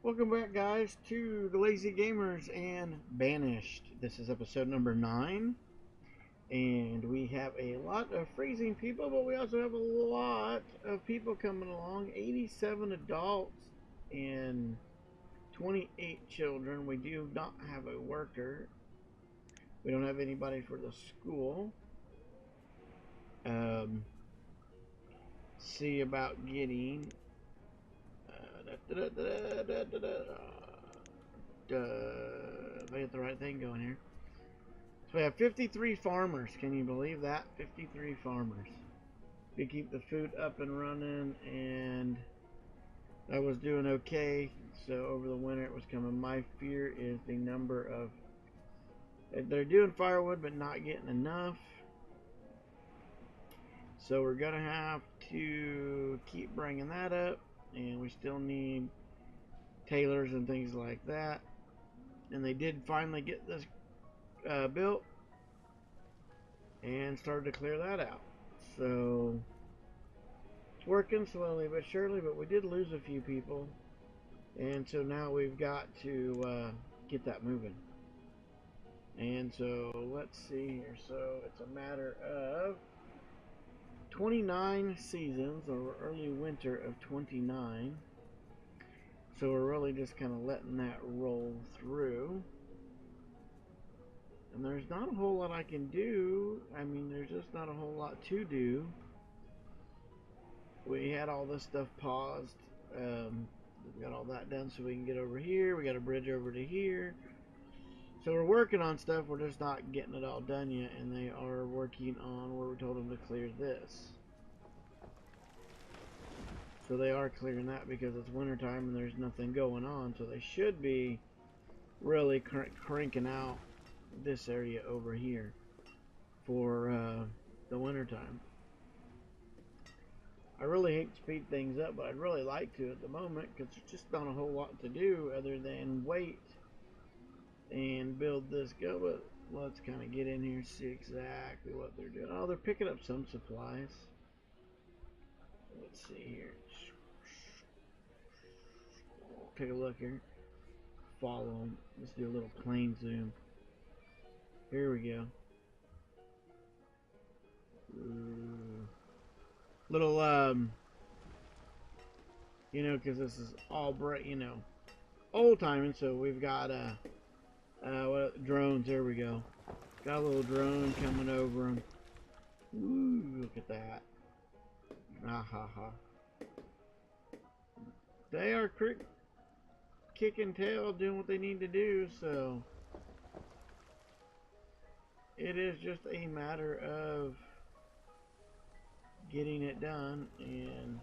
Welcome back, guys, to the Lazy Gamers and Banished. This is episode number 9, and we have a lot of freezing people, but we also have a lot of people coming along. 87 adults and 28 children. We do not have a worker. We don't have anybody for the school. See about getting if I get the right thing going here. So we have 53 farmers. Can you believe that? 53 farmers. We keep the food up and running, and I was doing okay. So over the winter it was coming. My fear is the number of... They're doing firewood but not getting enough. So we're going to have to keep bringing that up. And we still need tailors and things like that. And they did finally get this built and started to clear that out. So it's working slowly but surely, but we did lose a few people, and so now we've got to get that moving. And so let's see here. So it's a matter of 29 seasons, or early winter of 29. So we're really just kind of letting that roll through. And there's not a whole lot I can do. I mean, there's just not a whole lot to do. We had all this stuff paused. We got all that done so we can get over here. We got a bridge over to here. So we're working on stuff. We're just not getting it all done yet. And they are working on where we told them to clear this. So they are clearing that because it's wintertime and there's nothing going on. So they should be really cranking out this area over here for the wintertime. I really hate to speed things up, but I'd really like to at the moment because there's just not a whole lot to do other than wait and build this go. But let's kind of get in here and see exactly what they're doing. Oh, they're picking up some supplies. Let's see here. Take a look here. Follow them. Let's do a little plane zoom. Here we go. Little you know, because this is all bright, you know, old timing. So we've got what, drones. There we go. Got a little drone coming over them. Ooh, look at that. Ah ha ha. They are kicking tail, doing what they need to do. So it is just a matter of getting it done. And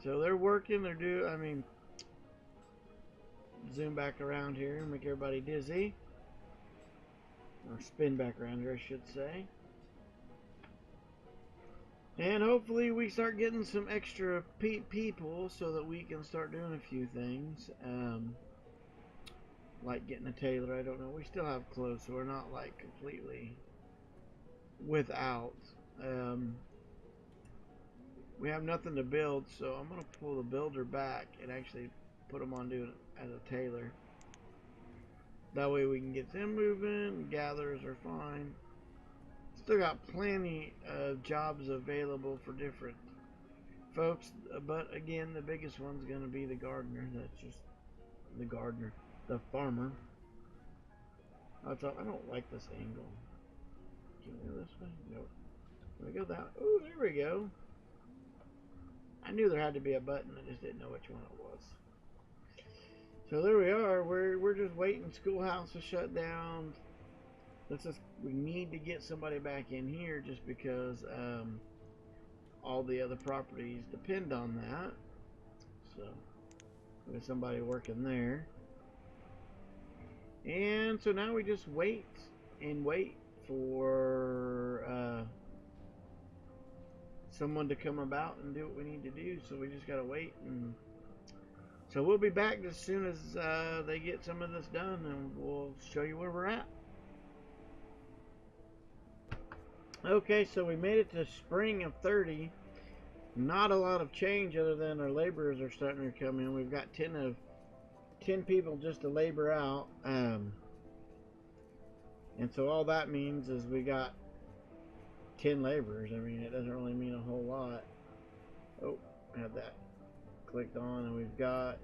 so they're working. They're doing. I mean, zoom back around here and make everybody dizzy, or spin back around here, I should say. And hopefully we start getting some extra people so that we can start doing a few things, like getting a tailor. I don't know. We still have clothes, so we're not like completely without. We have nothing to build, so I'm gonna pull the builder back and actually put him on doing it as a tailor. That way we can get them moving. Gatherers are fine. Still got plenty of jobs available for different folks, but again, the biggest one's going to be the gardener. That's just the gardener, the farmer. I don't like this angle. Can we go this way? Nope. Can we go that way? Oh, there we go. I knew there had to be a button. I just didn't know which one it was. So there we are. We're just waiting. Schoolhouse is shut down. We need to get somebody back in here just because all the other properties depend on that. So we have somebody working there. And so now we just wait and wait for someone to come about and do what we need to do. So we just gotta wait, and so we'll be back as soon as they get some of this done, and we'll show you where we're at. Okay, so we made it to spring of 30. Not a lot of change other than our laborers are starting to come in. We've got 10 people just to labor out. And so all that means is we got 10 laborers. I mean, it doesn't really mean a whole lot. Oh, had that clicked on, and we've got,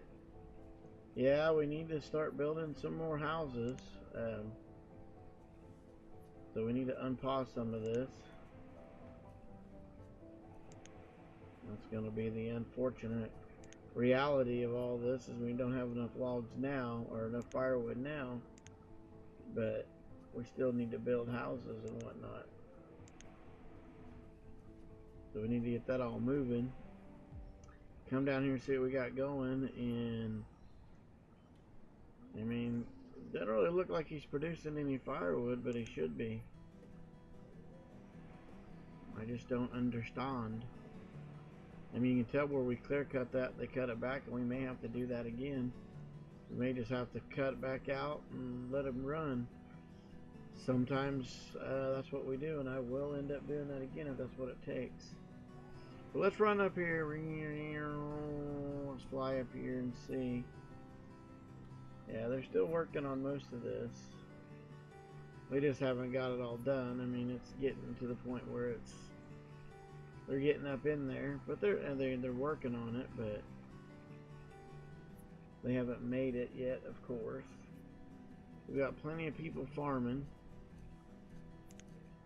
yeah, we need to start building some more houses. So we need to unpause some of this. That's going to be the unfortunate reality of all this, is we don't have enough logs now, or enough firewood now, but we still need to build houses and whatnot. So we need to get that all moving. Come down here and see what we got going, and I mean, it doesn't really look like he's producing any firewood, but he should be. I just don't understand. I mean, you can tell where we clear cut that, they cut it back, and we may have to do that again. We may just have to cut it back out and let them run. Sometimes that's what we do, and I will end up doing that again if that's what it takes. But let's run up here. Let's fly up here and see. Yeah, they're still working on most of this. We just haven't got it all done. I mean, it's getting to the point where they're getting up in there, but they're working on it, but they haven't made it yet, of course. We've got plenty of people farming.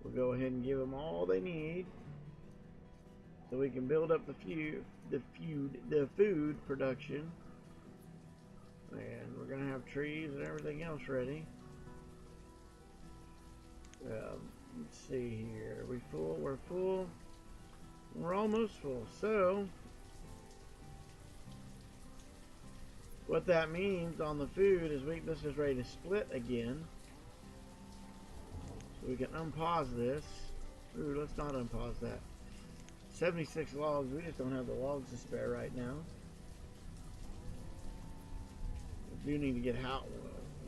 We'll go ahead and give them all they need, so we can build up the food production. And we're gonna have trees and everything else ready. Let's see here. Are we full? We're full. We're almost full. So what that means on the food is this is ready to split again. So we can unpause this. Ooh, let's not unpause that. 76 logs. We just don't have the logs to spare right now. We do need to get out.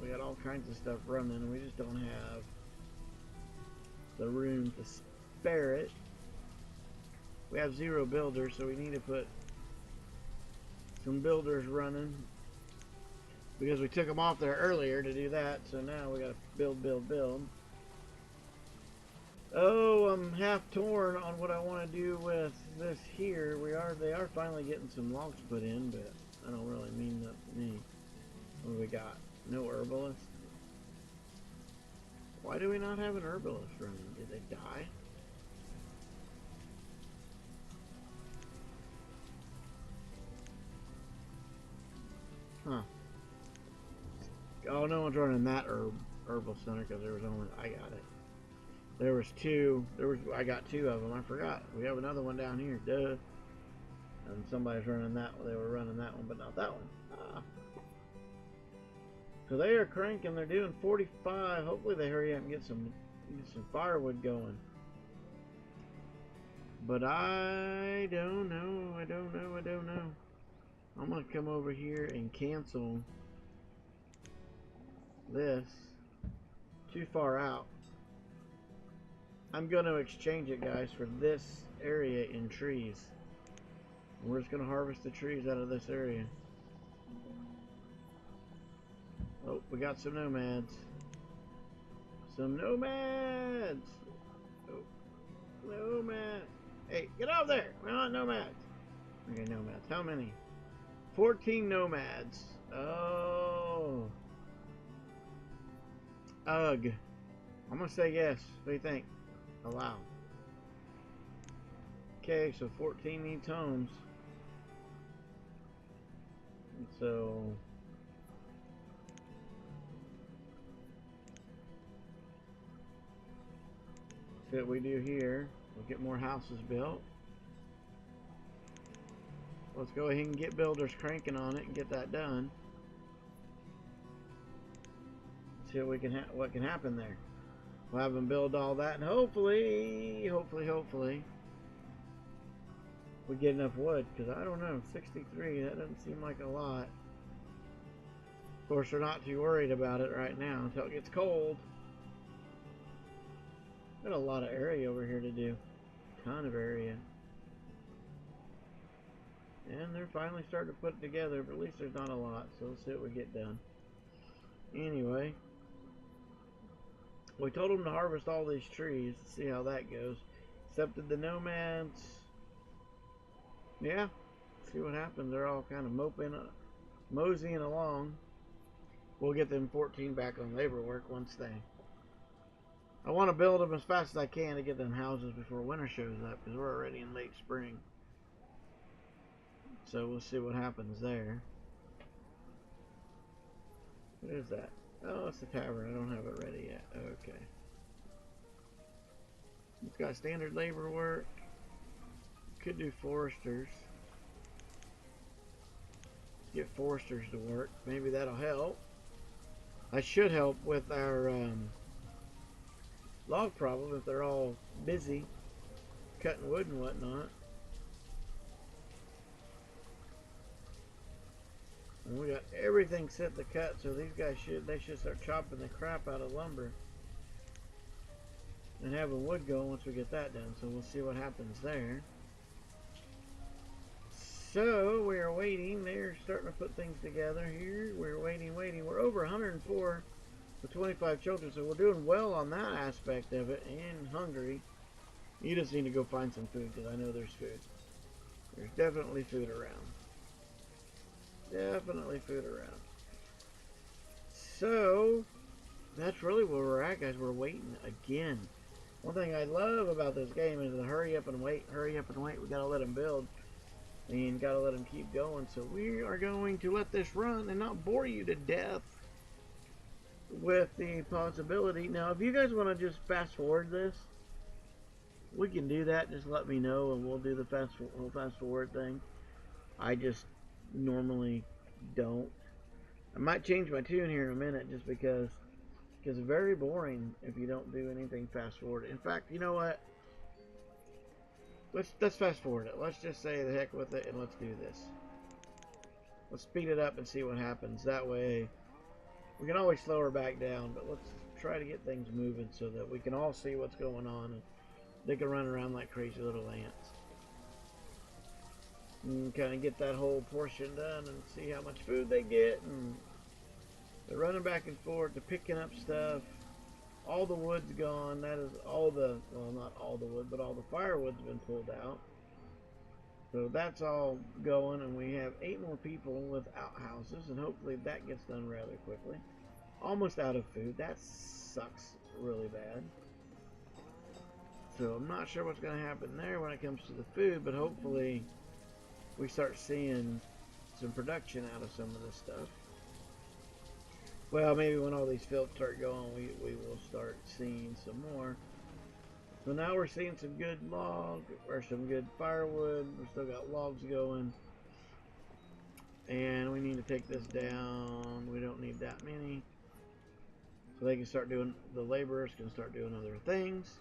We got all kinds of stuff running, and we just don't have the room to spare it. We have 0 builders, so we need to put some builders running, because we took them off there earlier to do that. So now we got to build. Oh, I'm half torn on what I want to do with this here. They are finally getting some logs put in, but I don't really mean that to me. What do we got? No herbalist. Why do we not have an herbalist running? Did they die? Huh. Oh, no one's running that herbal center because there was only, I got it. There was 2. I got 2 of them. I forgot. We have another one down here. Duh. And somebody's running that one. They were running that one, but not that one. Ah. So they are cranking. They're doing 45. Hopefully they hurry up and get some firewood going. But I don't know. I don't know. I'm going to come over here and cancel this. Too far out. I'm going to exchange it, guys, for this area in trees. We're just going to harvest the trees out of this area. Oh, we got some nomads. Some nomads! Oh, nomads! Hey, get over there! We want nomads! Okay, nomads. How many? 14 nomads. Oh. Ugh. I'm gonna say yes. What do you think? Allow. Okay, so 14 needs homes. And so see what we do here. We'll get more houses built. Let's go ahead and get builders cranking on it and get that done. See what can happen there. We'll have them build all that, and hopefully we get enough wood, because I don't know, 63, that doesn't seem like a lot. Of course, we're not too worried about it right now until it gets cold. Got a lot of area over here to do. Ton of area. And they're finally starting to put it together, but at least there's not a lot, so let's see what we get done. Anyway, we told them to harvest all these trees to see how that goes. Accepted the nomads. Yeah, see what happens. They're all kind of moseying along. We'll get them 14 back on labor work once they... I want to build them as fast as I can to get them houses before winter shows up, because we're already in late spring. So we'll see what happens there. What is that? Oh, it's the tavern. I don't have it ready yet. Okay. It's got standard labor work. Could do foresters. Let's get foresters to work. Maybe that'll help. I should help with our log problem if they're all busy cutting wood and whatnot. And we got everything set to cut, so these guys should start chopping the crap out of lumber and having wood go once we get that done. So we'll see what happens there. So we are waiting. They're starting to put things together here. We're waiting. We're over 104 with 25 children, so we're doing well on that aspect of it. And hungry. You just need to go find some food, because I know there's food. There's definitely food around. Definitely food around. So that's really where we're at, guys. We're waiting again. One thing I love about this game is the hurry up and wait. Hurry up and wait. We gotta let them build. And gotta let them keep going. So we are going to let this run and not bore you to death with the possibility. Now, if you guys want to just fast forward this, we can do that. Just let me know, and we'll do the fast forward thing. I just normally don't. I might change my tune here in a minute, just because it's very boring if you don't do anything fast forward. In fact, you know what? Let's fast forward it. Let's just say the heck with it, and let's do this. Let's speed it up and see what happens. That way, we can always slow her back down, but let's try to get things moving so that we can all see what's going on, and they can run around like crazy little ants. And kind of get that whole portion done and see how much food they get. And they're running back and forth. They're picking up stuff. All the wood's gone. That is all the, well, not all the wood, but all the firewood's been pulled out. So that's all going, and we have 8 more people with outhouses, and hopefully that gets done rather quickly. Almost out of food. That sucks really bad. So I'm not sure what's going to happen there when it comes to the food, but hopefully we start seeing some production out of some of this stuff. Well, maybe when all these fields start going, we will start seeing some more. So now we're seeing some good some good firewood. We still got logs going. And we need to take this down. We don't need that many. So they can start doing, the laborers can start doing other things,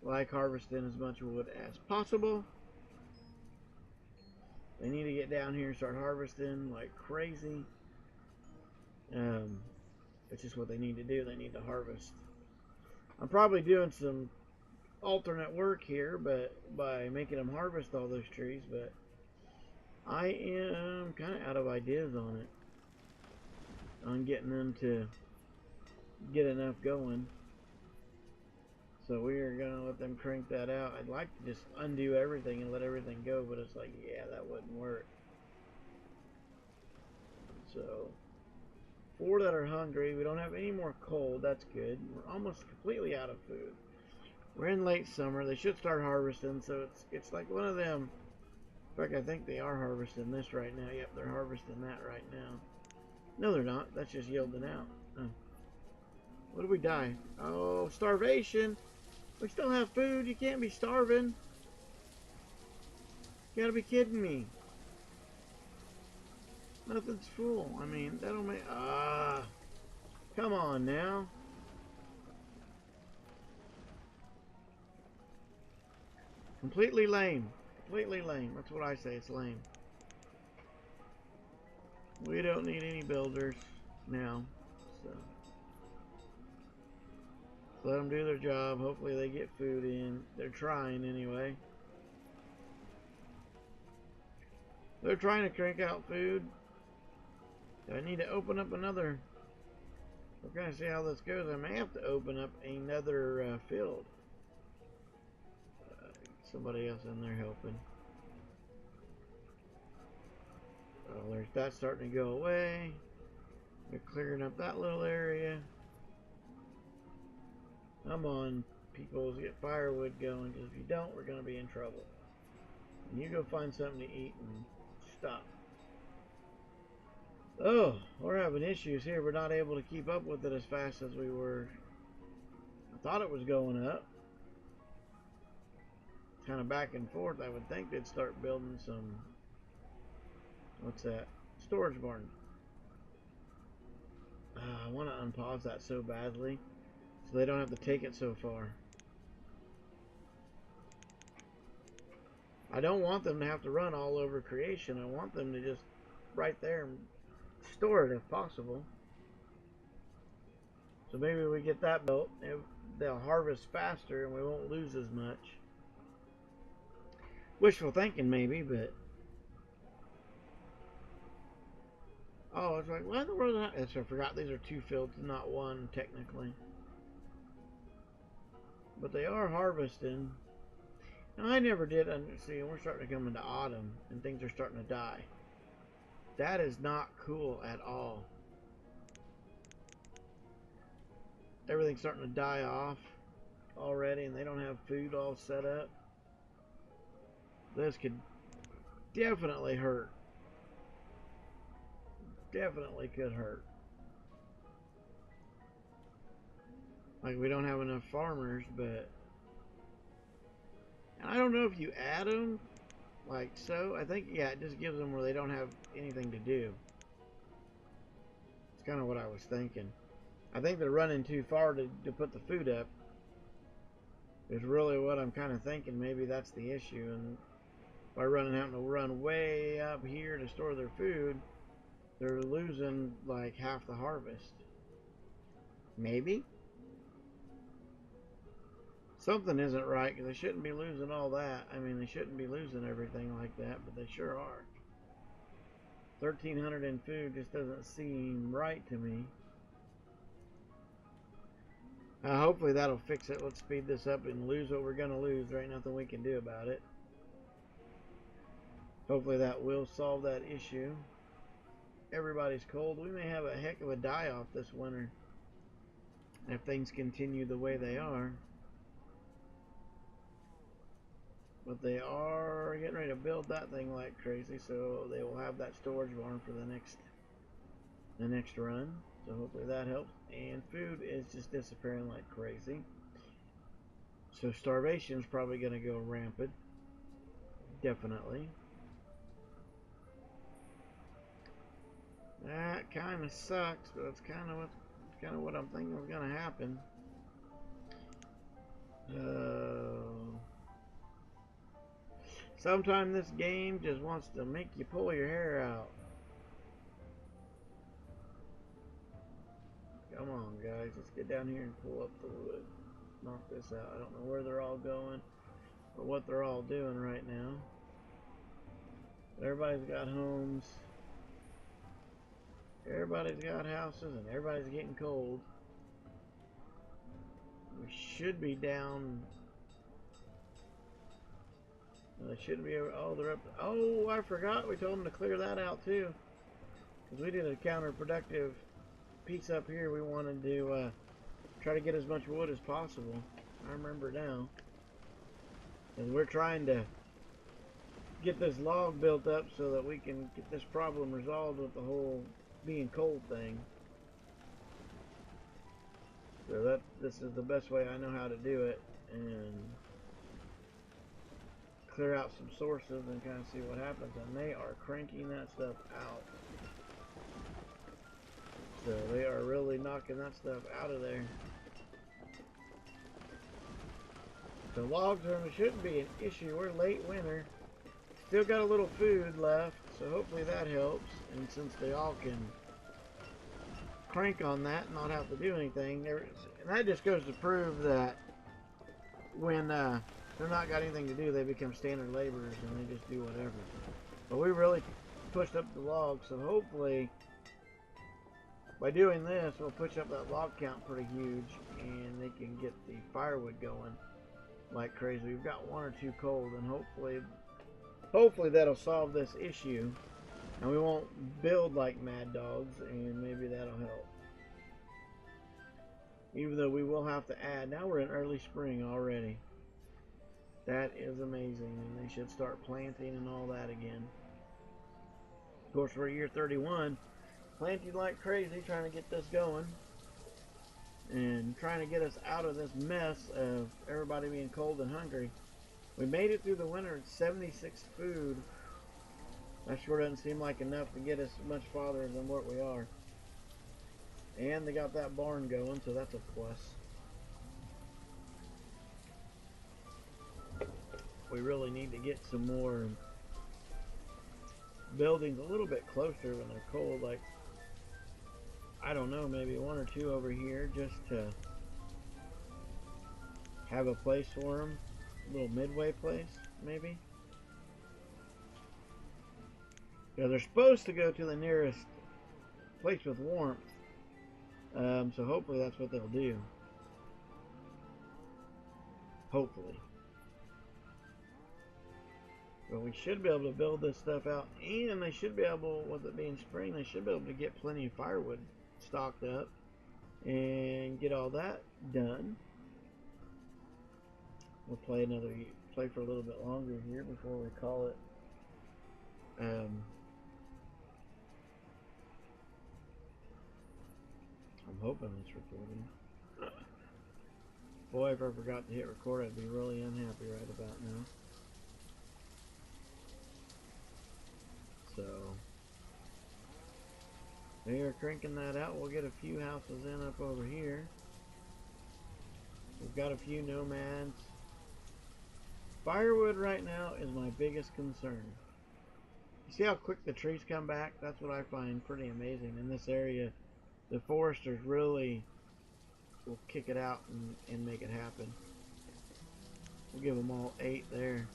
like harvesting as much wood as possible. They need to get down here and start harvesting like crazy. It's just what they need to do. They need to harvest. I'm probably doing some alternate work here, but by making them harvest all those trees, but I am kind of out of ideas on it, on getting them to get enough going. So we are going to let them crank that out. I'd like to just undo everything and let everything go, but it's like, yeah, that wouldn't work. So 4 that are hungry. We don't have any more coal. That's good. We're almost completely out of food. We're in late summer. They should start harvesting, so it's like one of them. In fact, I think they are harvesting this right now. Yep, they're harvesting that right now. No, they're not. That's just yielding out. Oh. What did we die? Oh, starvation. We still have food. You can't be starving. You gotta be kidding me. Nothing's full. I mean, that'll make... come on now. Completely lame. Completely lame. That's what I say. It's lame. We don't need any builders now. So let them do their job. Hopefully they get food in. They're trying anyway. They're trying to crank out food. Do I need to open up another? We're going to see how this goes. I may have to open up another field. Somebody else in there helping. Oh, there's that starting to go away. They're clearing up that little area. Come on, people, let's get firewood going, because if you don't, we're going to be in trouble. And you go find something to eat and stop. Oh, we're having issues here. We're not able to keep up with it as fast as we were. I thought it was going up. Kind of back and forth. I would think they'd start building some, what's that? Storage barn. I want to unpause that so badly so they don't have to take it so far. I don't want them to have to run all over creation. I want them to just right there and store it if possible. So maybe we get that built. They'll harvest faster and we won't lose as much. Wishful thinking maybe, but oh, it's like, what in the world? I forgot these are 2 fields, not 1 technically. But they are harvesting. Now, I never did see, we're starting to come into autumn and things are starting to die. That is not cool at all. Everything's starting to die off already and they don't have food all set up. This could definitely hurt. Definitely could hurt. Like, we don't have enough farmers, but I don't know if you add them like so. I think, yeah, it just gives them where they don't have anything to do. It's kind of what I was thinking. I think they're running too far to put the food up. Is really what I'm kind of thinking. Maybe that's the issue. And by having to run way up here to store their food, they're losing like half the harvest. Maybe. Something isn't right, because they shouldn't be losing all that. I mean, they shouldn't be losing everything like that, but they sure are. 1,300 in food just doesn't seem right to me. Hopefully that'll fix it. Let's speed this up and lose what we're going to lose. There ain't nothing we can do about it. Hopefully that will solve that issue. Everybody's cold. We may have a heck of a die-off this winter if things continue the way they are. But they are getting ready to build that thing like crazy, so they will have that storage barn for the next run. So hopefully that helps. And food is just disappearing like crazy. So starvation is probably going to go rampant. Definitely. That kind of sucks, but it's kind of what I'm thinking is going to happen. Sometimes this game just wants to make you pull your hair out. Come on, guys. Let's get down here and pull up the wood. Knock this out. I don't know where they're all going or what they're all doing right now. Everybody's got homes. Everybody's got houses, and everybody's getting cold. We should be down. They shouldn't be able. Oh, they're up. Oh, I forgot. We told them to clear that out too, because we did a counterproductive piece up here. We wanted to try to get as much wood as possible. I remember now, and we're trying to get this log built up so that we can get this problem resolved with the whole being cold thing. So this is the best way I know how to do it, and clear out some sources and kind of see what happens. And they are cranking that stuff out. So they are really knocking that stuff out of there. So logs shouldn't be an issue. We're late winter. Still got a little food left, so hopefully that helps. And since they all can crank on that and not have to do anything, and that just goes to prove that when they're not got anything to do, they become standard laborers and they just do whatever. But we really pushed up the logs, so hopefully by doing this we'll push up that log count pretty huge and they can get the firewood going like crazy. We've got 1 or 2 cold, and hopefully that'll solve this issue and we won't build like mad dogs, and maybe that'll help. Even though we will have to add, now we're in early spring already. That is amazing, and they should start planting and all that again. Of course, we're year 31, planting like crazy, trying to get this going and trying to get us out of this mess of everybody being cold and hungry. We made it through the winter at 76 food. That sure doesn't seem like enough to get us much farther than what we are. And they got that barn going, so that's a plus. We really need to get some more buildings a little bit closer when they're cold, like, I don't know, maybe 1 or 2 over here just to have a place for them, a little midway place maybe. Yeah, they're supposed to go to the nearest place with warmth, so hopefully that's what they'll do. Hopefully. But we should be able to build this stuff out, and they should be able, with it being spring, they should be able to get plenty of firewood stocked up and get all that done. We'll play for a little bit longer here before we call it. I'm hoping it's recording. Boy, if I forgot to hit record, I'd be really unhappy right about now. So, they are cranking that out. We'll get a few houses in up over here. We've got a few nomads. Firewood right now is my biggest concern. You see how quick the trees come back? That's what I find pretty amazing. In this area, the foresters really will kick it out and make it happen. We'll give them all 8 there.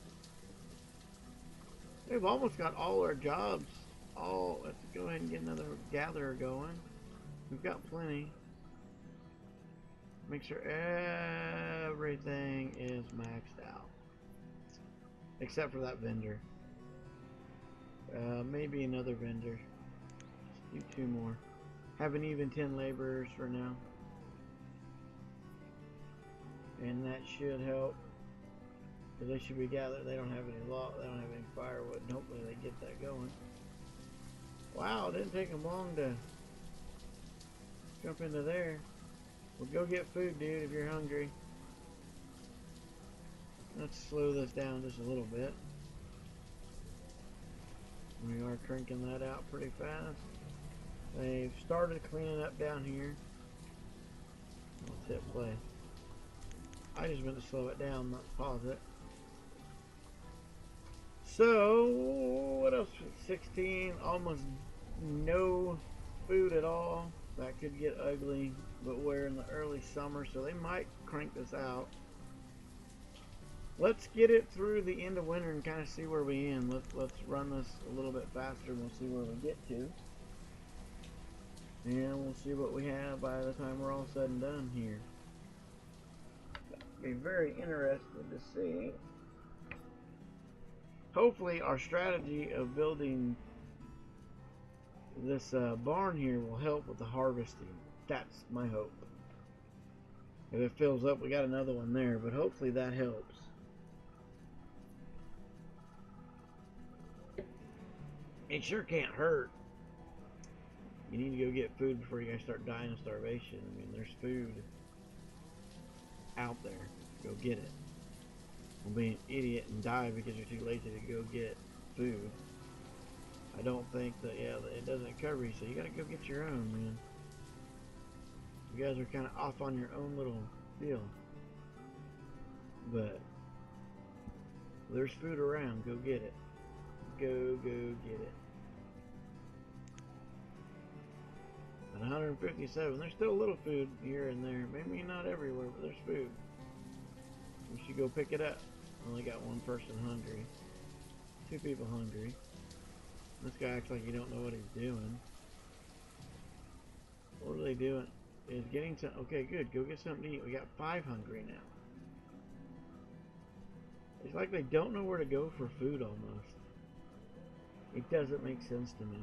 We've almost got all our jobs. Let's go ahead and get another gatherer going. We've got plenty. Make sure everything is maxed out. Except for that vendor. Maybe another vendor. Just do 2 more. Have an even 10 laborers for now. And that should help. Because they should be gathered. They don't have any they don't have any firewood, and hopefully they get that going. Wow, it didn't take them long to jump into there. Well, go get food, dude, if you're hungry. Let's slow this down just a little bit. We are cranking that out pretty fast. They've started cleaning up down here. Let's hit play. I just meant to slow it down, not pause it. So, what else? 16, almost no food at all. That could get ugly, but we're in the early summer, so they might crank this out. Let's get it through the end of winter and kind of see where we end. Let's run this a little bit faster and we'll see where we get to. And we'll see what we have by the time we're all said and done here. Be very interested to see. Hopefully our strategy of building this barn here will help with the harvesting. That's my hope. If it fills up, we got another one there, but hopefully that helps. It sure can't hurt. You need to go get food before you guys start dying of starvation. I mean, there's food out there. Go get it. Don't be an idiot and die because you're too lazy to go get food. I don't think that, it doesn't cover you, so you gotta go get your own, man. You guys are kind of off on your own little deal. But there's food around. Go get it. Go get it. At 157, there's still a little food here and there. Maybe not everywhere, but there's food. We should go pick it up. Only got 1 person hungry. 2 people hungry. This guy acts like he don't know what he's doing. What are they doing? Is getting some. Okay, good. Go get something to eat. We got 5 hungry now. It's like they don't know where to go for food almost. It doesn't make sense to me.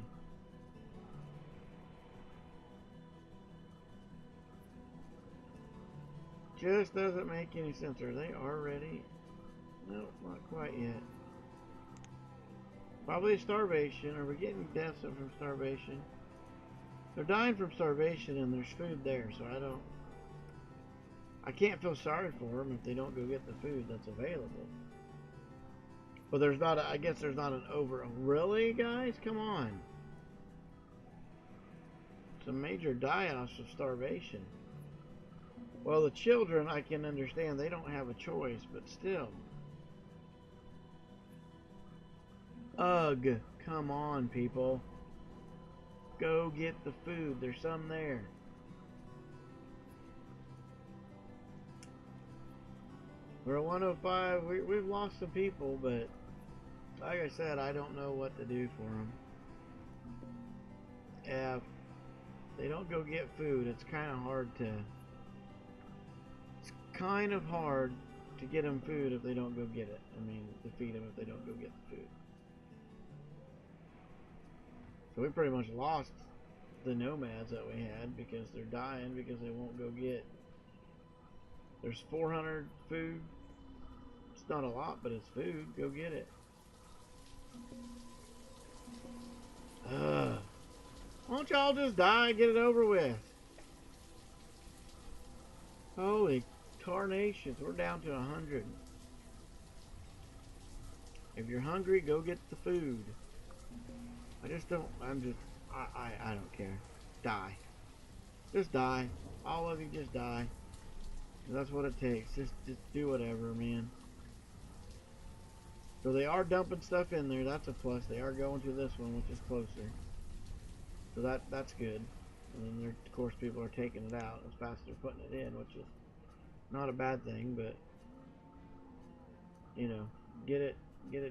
Just doesn't make any sense. Are they already? No, not quite yet. Probably starvation. Are we getting deaths from starvation? They're dying from starvation and there's food there, so I can't feel sorry for them if they don't go get the food that's available. But there's not I guess there's not an really, guys? Come on. Some major die-offs of starvation. Well, the children, I can understand. They don't have a choice, but still. Ugh, come on, people. Go get the food. There's some there. We're at 105. We've lost some people, but like I said, I don't know what to do for them. If they don't go get food, it's kind of hard to... It's kind of hard to get them food if they don't go get it. I mean, to feed them if they don't go get the food. So we pretty much lost the nomads that we had because they're dying because they won't go get. There's 400 food. It's not a lot, but it's food. Go get it. Why don't y'all just die and get it over with? Holy tarnations, we're down to 100. If you're hungry, go get the food. I don't care. Die. Just die. All of you just die. That's what it takes. Just do whatever, man. So they are dumping stuff in there. That's a plus. They are going to this one, which is closer. So that's good. And then, of course, people are taking it out as fast as they're putting it in, which is not a bad thing, but, you know, get it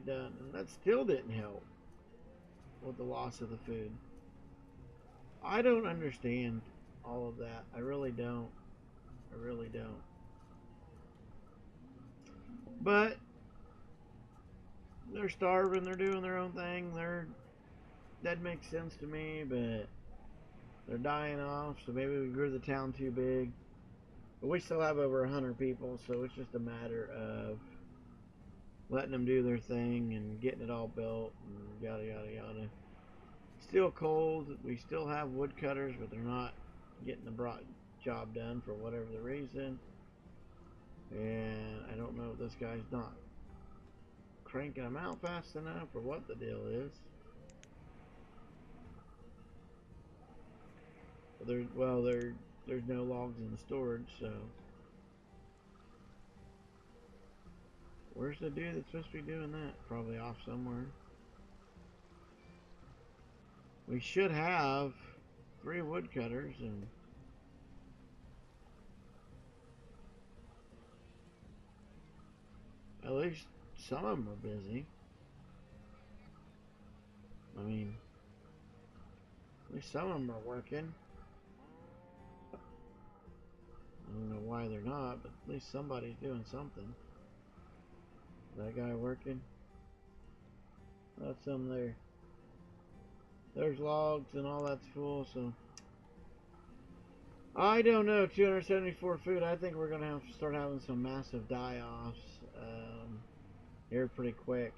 done. And that still didn't help with the loss of the food. I don't understand all of that. I really don't. I really don't. But they're starving. They're doing their own thing. That makes sense to me, but they're dying off, so maybe we grew the town too big. But we still have over 100 people, so it's just a matter of letting them do their thing and getting it all built and yada yada yada. Still cold. We still have woodcutters, but they're not getting the job done for whatever the reason. And I don't know if this guy's not cranking them out fast enough or what the deal is. There's no logs in the storage, so where's the dude that's supposed to be doing that? Probably off somewhere. We should have 3 woodcutters and at least some of them are busy. I mean, at least some of them are working. I don't know why they're not, but at least somebody's doing something. That guy working? That's some there. There's logs and all that's full, so I don't know. 274 food. I think we're gonna have to start having some massive die-offs here pretty quick.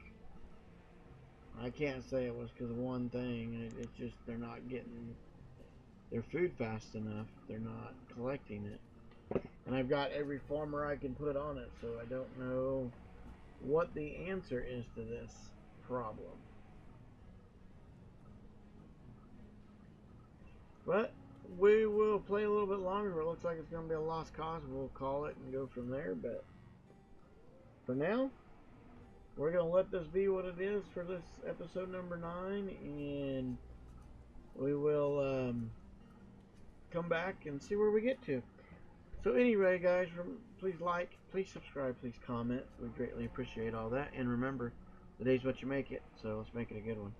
I can't say it was because of one thing. It's just they're not getting their food fast enough. They're not collecting it. And I've got every farmer I can put on it, so I don't know what the answer is to this problem. But we will play a little bit longer. It looks like it's going to be a lost cause. We'll call it and go from there. But for now, we're going to let this be what it is for this episode number 9. And we will come back and see where we get to. So anyway, guys, please like, please subscribe, please comment. We greatly appreciate all that. And remember, today's what you make it. So let's make it a good one.